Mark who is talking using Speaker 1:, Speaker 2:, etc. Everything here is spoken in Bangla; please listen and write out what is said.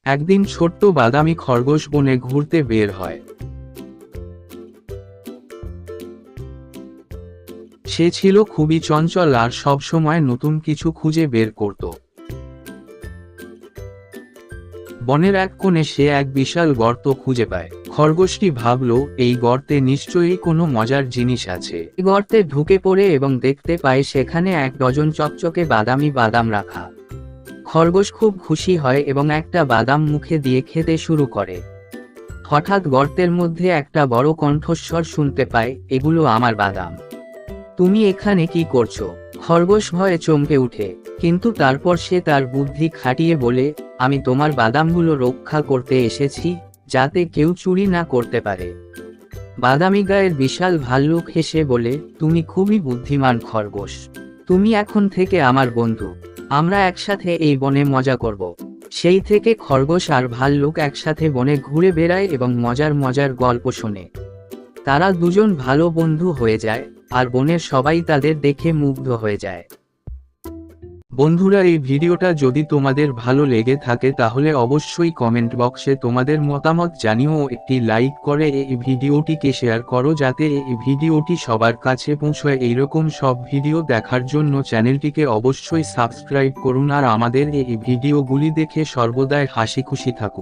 Speaker 1: একদিন ছোট্ট বাদামি খরগোশ বনে ঘুরতে বের হয়। সে ছিল খুবই চঞ্চল আর সবসময় নতুন কিছু খুঁজে বের করত। বনের এক কোণে সে এক বিশাল গর্ত খুঁজে পায়। খরগোশটি ভাবল, এই গর্তে নিশ্চয়ই কোনো মজার জিনিস আছে।
Speaker 2: গর্তে ঢুকে পড়ে এবং দেখতে পায় সেখানে এক ডজন চকচকে বাদামি বাদাম রাখা। খরগোশ খুব খুশি হয় এবং একটা বাদাম মুখে দিয়ে খেতে শুরু করে। হঠাৎ গর্তের মধ্যে একটা বড় কণ্ঠস্বর শুনতে পায়, এগুলো আমার বাদাম, তুমি এখানে কি করছো? খরগোশ ভয়ে চমকে উঠে, কিন্তু তারপর সে তার বুদ্ধি খাটিয়ে বলে, আমি তোমার বাদামগুলো রক্ষা করতে এসেছি, যাতে কেউ চুরি না করতে পারে। বাদামি গায়ের বিশাল ভাল্লুক হেসে বলে, তুমি খুবই বুদ্ধিমান খরগোশ, তুমি এখন থেকে আমার বন্ধু, আমরা একসাথে এই বনে মজা করব। সেই থেকে খরগোশ আর ভাল্লুক একসাথে বনে ঘুরে বেড়ায় এবং মজার মজার গল্প শোনে। তারা দুজন ভালো বন্ধু হয়ে যায়, আর বনের সবাই তাদের দেখে মুগ্ধ হয়ে যায়।
Speaker 1: বন্ধুরা, এই ভিডিওটা যদি তোমাদের ভালো লেগে থাকে তাহলে অবশ্যই কমেন্ট বক্সে তোমাদের মতামত জানিও, একটি লাইক করে এই ভিডিওটিকে শেয়ার করো যাতে এই ভিডিওটি সবার কাছে পৌঁছয়। এইরকম সব ভিডিও দেখার জন্য চ্যানেলটিকে অবশ্যই সাবস্ক্রাইব করুন আর আমাদের এই ভিডিওগুলি দেখে সর্বদাই হাসি খুশি থাকুন।